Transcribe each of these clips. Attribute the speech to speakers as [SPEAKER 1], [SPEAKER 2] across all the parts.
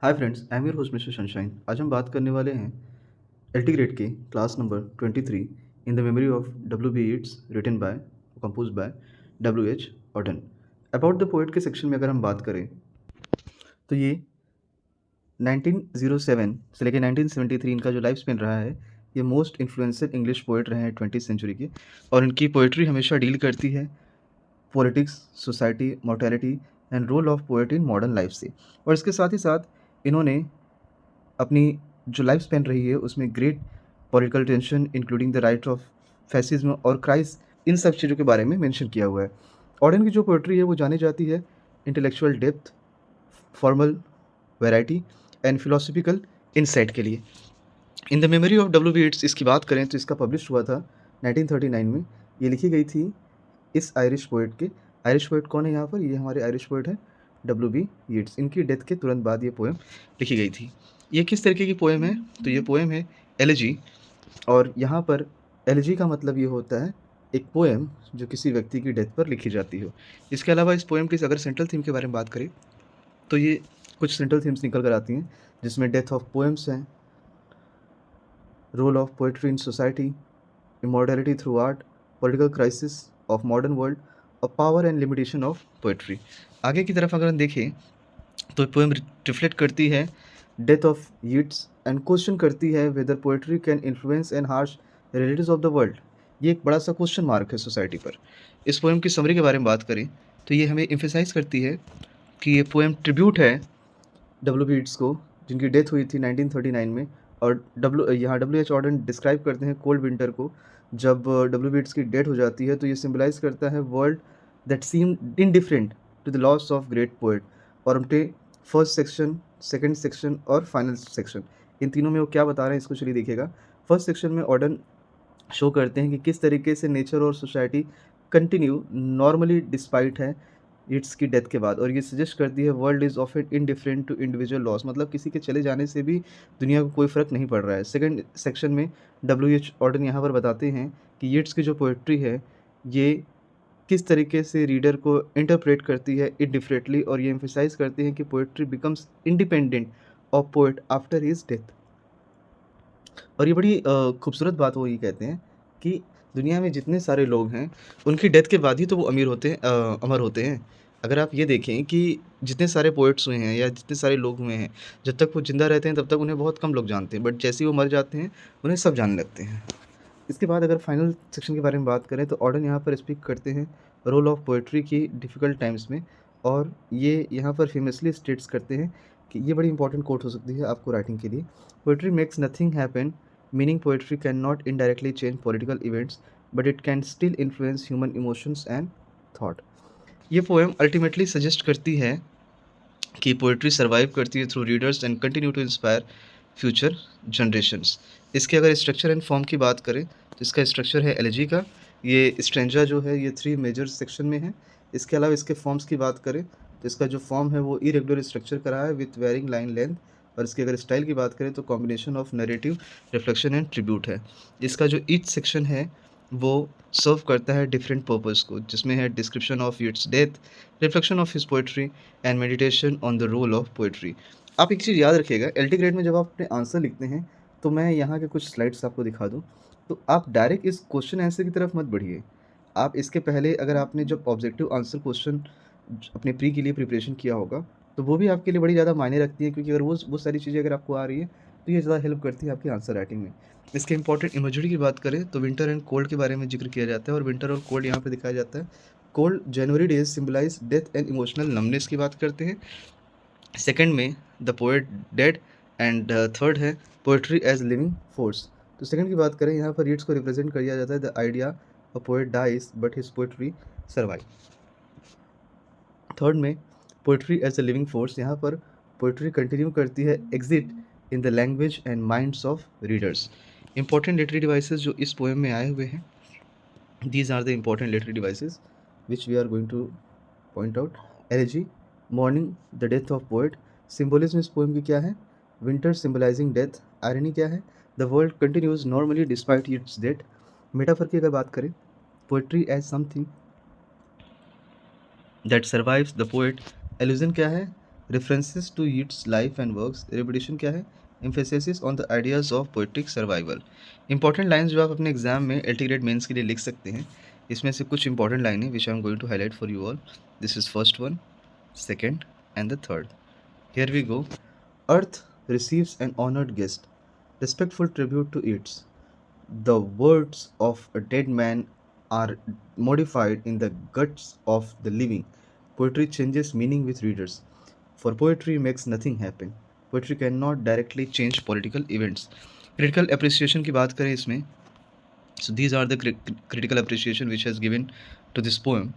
[SPEAKER 1] Hi friends, I am your host mister sunshine. आज हम बात करने वाले हैं एल्टी ग्रेड के class number 23 in the memory of W B Yeats written by composed by W H Auden. About the poet के section में अगर हम बात करें तो ये 1907 से लेकर 1973 इनका जो लाइफ स्पेन रहा है, ये मोस्ट इन्फ्लुएंशियल इंग्लिश पोएट रहे हैं 20th सेंचुरी के। और इनकी पोएट्री हमेशा डील करती है politics, society, mortality and role of poet in modern life से। और इसके साथ ही साथ इन्होंने अपनी जो लाइफ स्पेन रही है उसमें great political tension including the right of fascism और क्राइस्ट, इन सब चीज़ों के बारे में मेंशन किया हुआ है। ऑर्डन की जो पोइट्री है वो जानी जाती है intellectual depth, formal variety and philosophical insight के लिए। In the memory of W B Yeats इसकी बात करें तो इसका पब्लिश हुआ था 1939 में। ये लिखी गई थी इस आयरिश पोइट के। आयरिश पोइट कौन है यहाँ पर? ये हमारे आयरिश पोइट है डब्ल्यू बी येट्स। इनकी डेथ के तुरंत बाद ये पोएम लिखी गई थी। ये किस तरीके की पोएम है? तो ये पोएम है एलेजी। और यहाँ पर एलेजी का मतलब ये होता है एक पोएम जो किसी व्यक्ति की डेथ पर लिखी जाती हो। इसके अलावा इस पोएम की अगर सेंट्रल थीम के बारे में बात करें तो ये कुछ सेंट्रल थीम्स निकल कर आती हैं, जिसमें डेथ ऑफ पोएम्स हैं, role of poetry in society, immortality through art, political crisis of modern world और power and limitation of poetry. आगे की तरफ अगर हम देखें तो पोएम रिफ्लेक्ट करती है death of Yeats and question करती है whether poetry can influence and harsh realities of the world. ये एक बड़ा सा क्वेश्चन मार्क है सोसाइटी पर। इस पोएम की समरी के बारे में बात करें तो ये हमें एम्फेसाइज करती है कि ये पोएम ट्रिब्यूट है डब्ल्यू बी येट्स को, जिनकी डेथ हुई थी 1939 में। और यहाँ डब्ल्यू एच ऑर्डन डिस्क्राइब करते हैं कोल्ड विंटर को। जब डब्ल्यू बी येट्स की डेथ हो जाती है तो ये सिम्बलाइज करता है world that seem indifferent to the loss of great poet. और उनके फर्स्ट सेक्शन, सेकंड सेक्शन और फाइनल सेक्शन, इन तीनों में वो क्या बता रहे हैं इसको चलिए देखिएगा। फर्स्ट सेक्शन में ऑर्डन शो करते हैं कि किस तरीके से नेचर और सोसाइटी कंटिन्यू नॉर्मली डिस्पाइट है इट्स की डेथ के बाद। और ये सजेस्ट करती है world is often indifferent to individual loss, मतलब किसी के चले जाने से भी दुनिया को कोई फ़र्क नहीं पड़ रहा है। सेकंड सेक्शन में डब्ल्यू एच ऑर्डन यहाँ पर बताते हैं कि येट्स की जो पोएट्री है ये किस तरीके से रीडर को इंटरप्रेट करती है इनडिफरेंटली। और ये एम्फेसाइज करते हैं कि poetry becomes independent of poet after his death. और ये बड़ी खूबसूरत बात वो ये कहते हैं कि दुनिया में जितने सारे लोग हैं उनकी डेथ के बाद ही तो वो अमर होते हैं। अगर आप ये देखें कि जितने सारे पोएट्स हुए हैं या जितने सारे लोग हुए हैं, जब तक वो ज़िंदा रहते हैं तब तक उन्हें बहुत कम लोग जानते हैं, बट जैसे ही वो मर जाते हैं उन्हें सब जानने लगते हैं। इसके बाद अगर फाइनल सेक्शन के बारे में बात करें तो ऑर्डन यहाँ पर स्पीक करते हैं रोल ऑफ पोएट्री की डिफ़िकल्ट टाइम्स में। और ये यहाँ पर फेमसली स्टेट्स करते हैं कि ये बड़ी इंपॉर्टेंट कोट हो सकती है आपको राइटिंग के लिए। Poetry makes nothing happen, meaning poetry can not indirectly change political events but it can still influence human emotions and thought. ये पोएम अल्टीमेटली सजेस्ट करती है कि पोएट्री सर्वाइव करती है through readers and continue to inspire future generations. इसके अगर structure and form की बात करें तो इसका स्ट्रक्चर है एलेजी का। ये स्ट्रेंजा जो है ये 3 मेजर सेक्शन में है। इसके अलावा इसके फॉर्म्स की बात करें तो इसका जो फॉर्म है वो इरेगुलर स्ट्रक्चर का रहा है विथ वेरिंग लाइन लेंथ। और इसकी अगर स्टाइल की बात करें तो combination of narrative, reflection and tribute है। इसका जो ईच सेक्शन है वो सर्व करता है डिफरेंट पर्पस को, जिसमें है description of its death, reflection of his poetry and meditation on the role of poetry. आप एक चीज़ याद रखिएगा, एल्टी ग्रेड में जब आप अपने आंसर लिखते हैं तो मैं यहाँ के कुछ स्लाइड्स आपको दिखा दूँ, तो आप डायरेक्ट इस क्वेश्चन आंसर की तरफ मत बढ़िए। आप इसके पहले अगर आपने जब ऑब्जेक्टिव आंसर क्वेश्चन अपने प्री के लिए प्रिपरेशन किया होगा तो वो भी आपके लिए बड़ी ज़्यादा मायने रखती है, क्योंकि अगर वो सारी चीज़ें अगर आपको आ रही है तो ये ज़्यादा हेल्प करती है आपकी आंसर राइटिंग में। इसके इंपॉर्टेंट इमेजरी की बात करें तो विंटर एंड कोल्ड के बारे में जिक्र किया जाता है, और विंटर और कोल्ड यहाँ पे दिखाया जाता है। Cold January days symbolise death and emotional numbness की बात करते हैं। सेकंड में the poet dead and third है पोएट्री एज लिविंग फोर्स। तो सेकंड की बात करें यहाँ पर रीड्स को रिप्रेजेंट किया जाता है the idea a poet dies but his poetry survive. Third में poetry as a living force, यहाँ पर पोएट्री कंटिन्यू करती है exist in the language and minds of readers. Important literary devices जो इस पोएम में आए हुए हैं, these are the important literary devices which we are going to point out. Elegy, mourning the death of poet। Symbolism इस poem की क्या है? Winter symbolising death. आयरनी क्या है? The world continues normally despite its death. Metaphor की अगर बात करें, poetry as something that survives the poet. Allusion क्या है? References to Yeats life and works, repetition क्या है, emphasis on the ideas of poetic survival. Important lines जो आप अपने एग्जाम में एल्टी ग्रेड मेंस के लिए लिख सकते हैं, इसमें से कुछ इंपॉर्टेंट लाइन है which I am going to highlight for you all. This is first one, second and the third. Here we go. Earth receives an honoured guest, respectful tribute to its. The words of a dead man are modified in the guts of the living. Poetry changes meaning with readers. For poetry makes nothing happen. Poetry cannot directly change political events. Critical appreciation की बात करें इसमें, so these are the critical appreciation which has given to this poem,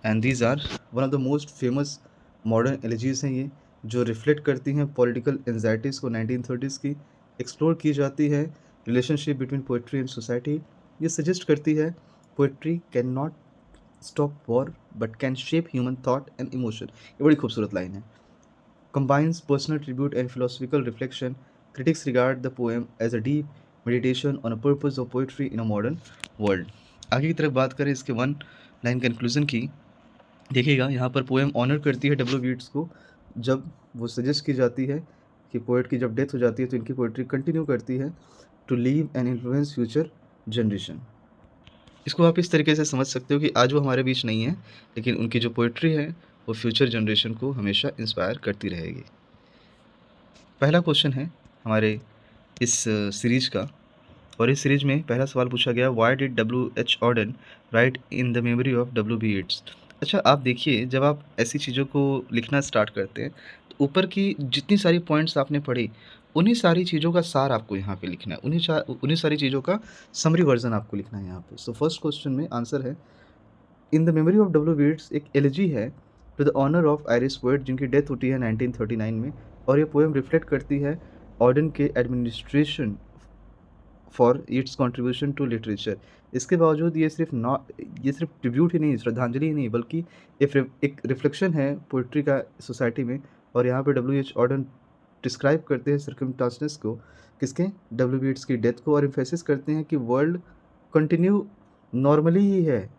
[SPEAKER 1] and these are one of the most famous modern elegies हैं ये, जो reflect करती हैं political anxieties को 1930s की, एक्सप्लोर की जाती है relationship between poetry and society. ये सजेस्ट करती है poetry can not stop war but can shape human thought and emotion. ये बड़ी खूबसूरत लाइन है। Combines personal tribute and philosophical reflection, critics regard the poem as a deep meditation on a purpose of poetry in a modern world। आगे की तरफ बात करें इसके वन लाइन कंक्लूजन की, देखिएगा यहाँ पर पोएम ऑनर करती है डब्ल्यू वीट्स को, जब वो सजेस्ट की जाती है कि पोएट की जब डेथ हो जाती है तो इनकी पोएट्री कंटिन्यू करती है to live and influence future generation. इसको आप इस तरीके से समझ सकते हो कि आज वो हमारे बीच नहीं है, लेकिन उनकी जो पोएट्री है वो फ्यूचर जनरेशन को हमेशा इंस्पायर करती रहेगी। पहला क्वेश्चन है हमारे इस सीरीज का, और इस सीरीज में पहला सवाल पूछा गया, why did W.H. Auden write in the memory of W.B. Yeats. अच्छा, आप देखिए जब आप ऐसी चीज़ों को लिखना स्टार्ट करते हैं तो ऊपर की जितनी सारी पॉइंट्स आपने पढ़ी, उन्हीं सारी चीज़ों का सार आपको यहाँ पे लिखना है, उन्हीं सारी चीज़ों का समरी वर्जन आपको लिखना है यहाँ पे। सो फर्स्ट क्वेश्चन में आंसर है, in the memory of W. Yeats एक एलिजी है to the honour of Irish poet जिनकी डेथ होती है 1939 में, और ये पोएम रिफ्लेक्ट करती है ऑर्डन के administration for its contribution to literature. इसके बावजूद ये सिर्फ ट्रिब्यूट ही नहीं, श्रद्धांजलि ही नहीं, बल्कि एक रिफ्लेक्शन है पोइट्री का सोसाइटी में। और यहाँ पे W.H. ऑर्डन डिस्क्राइब करते हैं सर्कमस्टांसेस को, किसके, W. येट्स की डेथ को, और एम्फेसिस करते हैं कि वर्ल्ड कंटिन्यू नॉर्मली ही है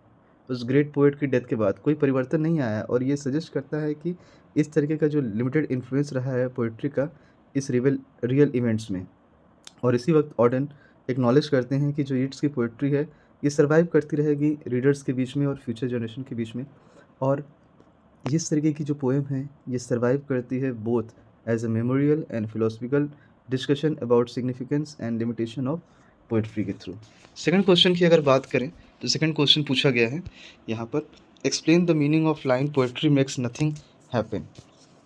[SPEAKER 1] उस ग्रेट पोएट की डेथ के बाद, कोई परिवर्तन नहीं आया। और ये सजेस्ट करता है कि इस तरीके का जो लिमिटेड इन्फ्लुएंस रहा है पोइट्री का इस रियल इवेंट्स में। और इसी वक्त ऑर्डन एक्नॉलेज करते हैं कि जो येट्स की पोइट्री है ये सर्वाइव करती रहेगी रीडर्स के बीच में और फ्यूचर जनरेशन के बीच में। और इस तरीके की जो पोएम है ये सर्वाइव करती है both as a memorial and philosophical discussion about significance and limitation of poetry के थ्रू। सेकंड क्वेश्चन की अगर बात करें तो सेकंड क्वेश्चन पूछा गया है यहाँ पर, explain the meaning of line poetry makes nothing happen.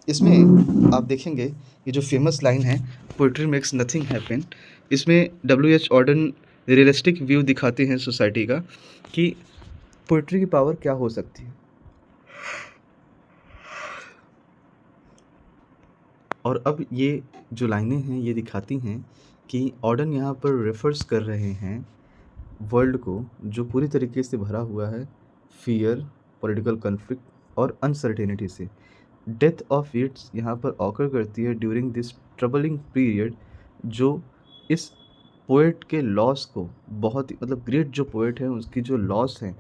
[SPEAKER 1] इसमें आप देखेंगे ये जो फेमस लाइन है पोइट्री मेक्स नथिंग हैपन, इसमें W.H. ऑर्डन रियलिस्टिक व्यू दिखाते हैं सोसाइटी का कि पोइट्री की पावर क्या हो सकती है। और अब ये जो लाइनें हैं ये दिखाती हैं कि ऑर्डन यहाँ पर रेफर्स कर रहे हैं वर्ल्ड को जो पूरी तरीके से भरा हुआ है फियर, पॉलिटिकल कॉन्फ्लिक्ट और अनसर्टेनिटी से। डेथ ऑफ येट्स यहाँ पर ऑकर करती है ड्यूरिंग दिस ट्रबलिंग पीरियड, जो इस पोएट के लॉस को बहुत ही, मतलब ग्रेट जो पोएट है उसकी जो लॉस है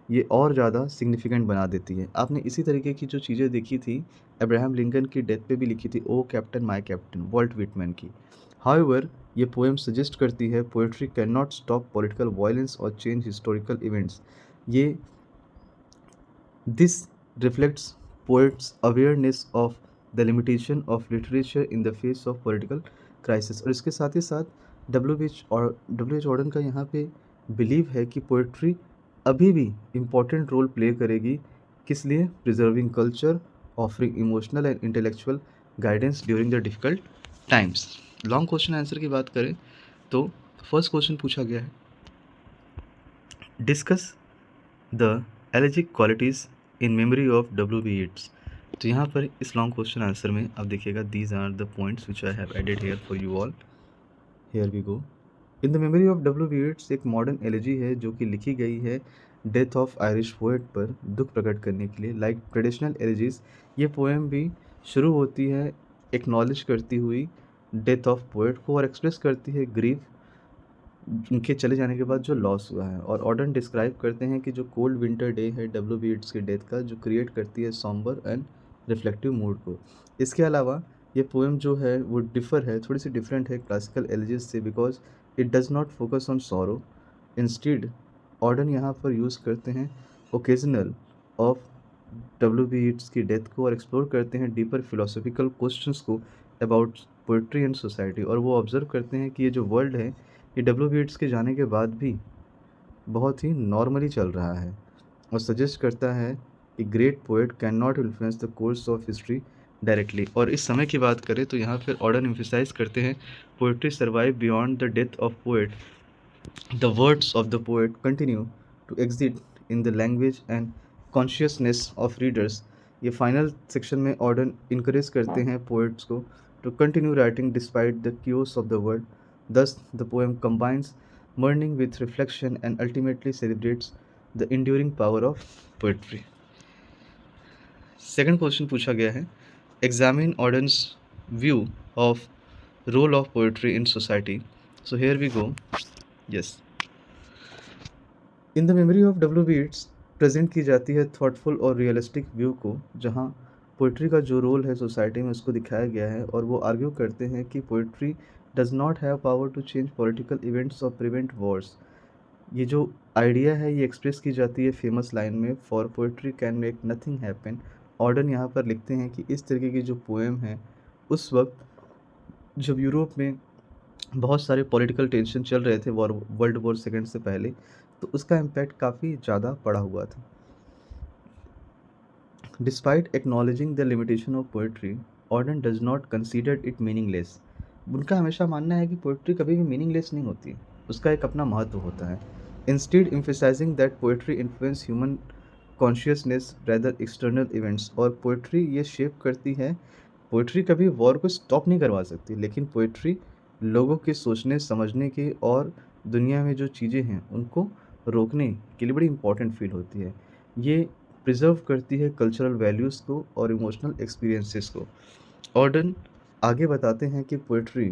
[SPEAKER 1] ये और ज़्यादा सिग्निफिकेंट बना देती है। आपने इसी तरीके की जो चीज़ें देखी थी अब्राहम लिंकन की डेथ पे भी लिखी थी, O captain my captain, Walt Whitman की। हाउएवर ये पोएम सजेस्ट करती है poetry can not stop political violence और चेंज हिस्टोरिकल इवेंट्स। ये this reflects poet's awareness of the limitation of literature in the face of political crisis. और इसके साथ ही साथ W.H. ऑर्डन का यहाँ पे बिलीव है कि पोएट्री अभी भी इम्पॉर्टेंट रोल प्ले करेगी, किस लिए, preserving culture, offering emotional and intellectual guidance during the difficult times. Long question answer की बात करें तो फर्स्ट क्वेश्चन पूछा गया है, discuss the elegiac qualities in memory of W.B. Yeats. तो यहाँ पर इस लॉन्ग क्वेश्चन आंसर में आप देखिएगा, these are the points which I have added here for you all. Here we go. In the memory of W.B. Yeats एक modern elegy है जो कि लिखी गई है डेथ ऑफ आयरिश पोएट पर दुख प्रकट करने के लिए। लाइक ट्रेडिशनल एलेजीज ये पोएम भी शुरू होती है एक्नॉलेज करती हुई डेथ ऑफ पोएट को और एक्सप्रेस करती है ग्रीफ उनके चले जाने के बाद जो लॉस हुआ है। और ऑर्डन डिस्क्राइब करते हैं कि जो कोल्ड विंटर डे है W.B. येट्स की डेथ का, जो क्रिएट करती है सॉम्बर एंड रिफ्लेक्टिव मूड को। इसके अलावा ये पोएम जो है वो डिफ़र है, थोड़ी-सी डिफरेंट है क्लासिकल एलिजीज़ से, because it does not focus on sorrow. Instead Auden यहाँ पर यूज़ करते हैं ओकेज़नल ऑफ डब्ल्यू.बी. येट्स की डेथ को, और एक्सप्लोर करते हैं डीपर फिलोसॉफिकल क्वेश्चंस को अबाउट पोएट्री एंड सोसाइटी। और वो ऑब्ज़र्व करते हैं कि ये जो वर्ल्ड है, ये डब्ल्यू.बी. येट्स के जाने के बाद भी बहुत ही नॉर्मली चल रहा है, और सजेस्ट करता है कि great poet can not influence the course of history directly. और इस समय की बात करें तो यहाँ फिर ऑर्डन एम्फेसाइज करते हैं poetry survive beyond the death of poet, the words of the poet continue to exist in the language and consciousness of readers। ये फाइनल सेक्शन में ऑर्डन इनकरेज करते हैं पोएट्स को to continue writing despite the cues of the world. Thus the poem combines mourning with reflection and ultimately celebrates the enduring power of poetry. Second question पूछा गया है, examine Auden's view of role of poetry in society. So here we go. Yes, in the memory of W B. Yeats present की जाती है thoughtful और realistic view को, जहाँ poetry का जो रोल है सोसाइटी में उसको दिखाया गया है। और वो आर्ग्यू करते हैं कि poetry does not have power to change political events और प्रिवेंट वॉर्स। ये जो आइडिया है ये एक्सप्रेस की जाती है फेमस लाइन में, for poetry can make nothing happen. Auden यहाँ पर लिखते हैं कि इस तरीके की जो पोएम है, उस वक्त जब यूरोप में बहुत सारे पॉलिटिकल टेंशन चल रहे थे वर्ल्ड वॉर सेकेंड से पहले, तो उसका इम्पैक्ट काफ़ी ज़्यादा पड़ा हुआ था। Despite acknowledging the limitation of poetry, Auden does not consider it meaningless. उनका हमेशा मानना है कि पोएट्री कभी भी मीनिंगलेस नहीं होती, उसका एक अपना महत्व होता है। Instead emphasizing that poetry influence human consciousness rather external events. और पोएट्री ये शेप करती है, पोएट्री कभी वॉर को स्टॉप नहीं करवा सकती, लेकिन पोएट्री लोगों के सोचने समझने के और दुनिया में जो चीज़ें हैं उनको रोकने के लिए बड़ी इंपॉर्टेंट फील होती है। ये प्रिजर्व करती है कल्चरल वैल्यूज़ को और इमोशनल एक्सपीरियंसेस को। ऑर्डन आगे बताते हैं कि poetry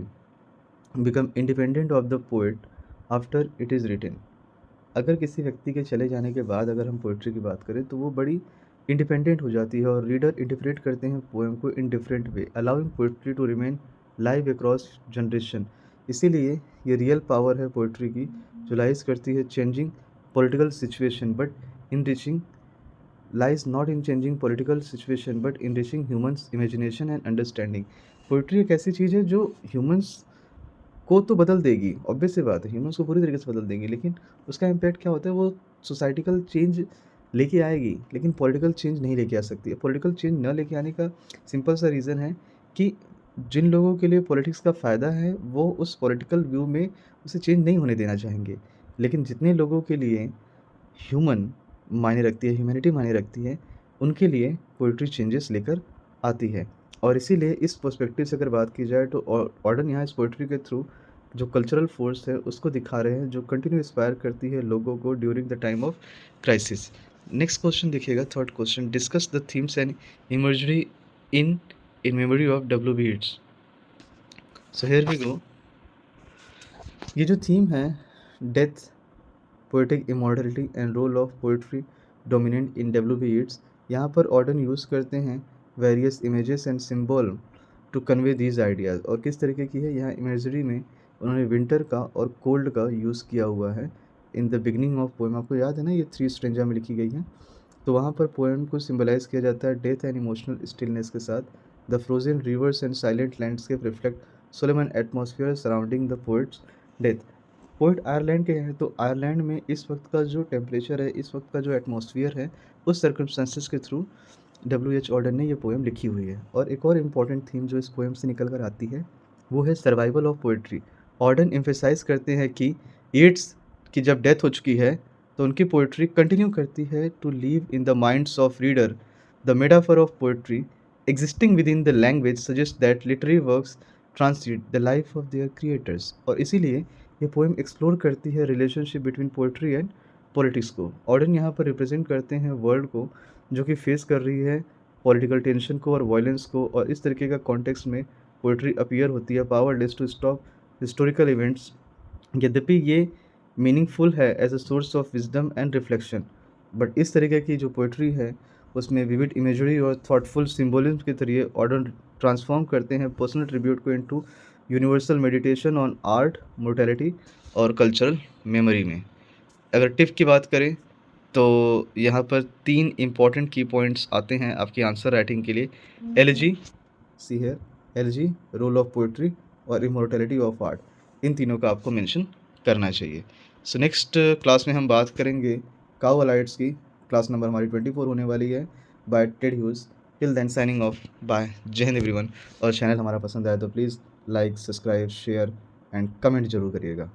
[SPEAKER 1] become independent of the poet after it is written. अगर किसी व्यक्ति के चले जाने के बाद अगर हम पोएट्री की बात करें तो वो बड़ी इंडिपेंडेंट हो जाती है, और रीडर इंटरप्रेट करते हैं पोएम को in different way, allowing poetry to remain live across generation. इसीलिए ये रियल पावर है पोएट्री की, जो लाइज करती है changing political situation but enriching, lies not in changing political situation but enriching humans imagination and understanding. Poetry एक ऐसी चीज़ है जो ह्यूमंस को तो बदल देगी, ऑब्वियस सी बात है, ह्यूमंस को पूरी तरीके से बदल देंगी, लेकिन उसका इम्पैक्ट क्या होता है, वो सोसाइटिकल चेंज लेके आएगी, लेकिन पॉलिटिकल चेंज नहीं लेके आ सकती है। पॉलिटिकल चेंज न लेके आने का सिंपल सा रीज़न है कि जिन लोगों के लिए पॉलिटिक्स का फ़ायदा है वो उस पॉलिटिकल व्यू में उसे चेंज नहीं होने देना चाहेंगे, लेकिन जितने लोगों के लिए ह्यूमन मायने रखती है, ह्यूमैनिटी मायने रखती है, उनके लिए पोएट्री चेंजेस लेकर आती है। और इसीलिए इस पर्सपेक्टिव से अगर बात की जाए तो ऑर्डन यहाँ इस पोएट्री के थ्रू जो कल्चरल फोर्स है उसको दिखा रहे हैं, जो कंटिन्यू इंस्पायर करती है लोगों को during the time of crisis. Next question देखिएगा, third question, discuss the themes and imagery in memory of W B. Yeats. So here we go. ये जो थीम है, death, poetic immortality and role of poetry dominant in W B. Yeats, यहाँ पर Auden use करते हैं various images and symbol to convey these ideas. और किस तरीके की है, यहाँ इमेजरी में उन्होंने विंटर का और कोल्ड का यूज़ किया हुआ है in the beginning of poem. आपको याद है ना, ये 3 स्ट्रेंजा में लिखी गई है, तो वहाँ पर पोएम को सिम्बलाइज़ किया जाता है डेथ एंड इमोशनल स्टिलनेस के साथ। The frozen rivers and silent landscape reflect solemn atmosphere surrounding the poet's death. Poet Ireland के हैं, तो आयरलैंड में इस वक्त का जो टेम्परेचर है, इस वक्त का जो एटमॉस्फेयर है, उस सर्कमस्टेंसेस के थ्रू डब्ल्यू.एच. ऑर्डन ने ये पोएम लिखी हुई है। और एक और इम्पॉर्टेंट थीम जो इस पोएम से निकल कर आती है वो है survival of poetry. Auden emphasise करते हैं कि येट्स की जब डेथ हो चुकी है तो उनकी पोएट्री कंटिन्यू करती है to live in the minds of reader. The metaphor of poetry existing within the language suggest that literary works translate the life of their creators. और इसीलिए ये पोएम एक्सप्लोर करती है relationship between poetry and politics को। Auden यहाँ पर represent करते हैं वर्ल्ड को जो कि फेस कर रही है पॉलिटिकल टेंशन को और वायलेंस को, और इस तरीके का कॉन्टेक्स्ट में पोएट्री अपीयर होती है powerless to stop historical events. यद्यपि ये मीनिंगफुल है as a source of wisdom and reflection, but इस तरीके की जो पोएट्री है उसमें विविड इमेजरी और थॉटफुल सिम्बोलिज्म के जरिए ऑर्डर ट्रांसफॉर्म करते हैं पर्सनल ट्रिब्यूट को into universal meditation on art, mortality और कल्चरल मेमोरी में। अगर टिप की बात करें तो यहाँ पर 3 इम्पॉर्टेंट की पॉइंट्स आते हैं आपकी आंसर राइटिंग के लिए। एलिजी, सी है एलिजी, रोल ऑफ पोएट्री और इमॉर्टैलिटी ऑफ आर्ट, इन तीनों का आपको मेंशन करना चाहिए। सो नेक्स्ट क्लास में हम बात करेंगे काउ अलाइड्स की। क्लास नंबर हमारी 24 होने वाली है by Ted Hughes. Till then signing off, bye, जय हिंद एवरीवन। और चैनल हमारा पसंद आए तो please like, subscribe, share and comment जरूर करिएगा।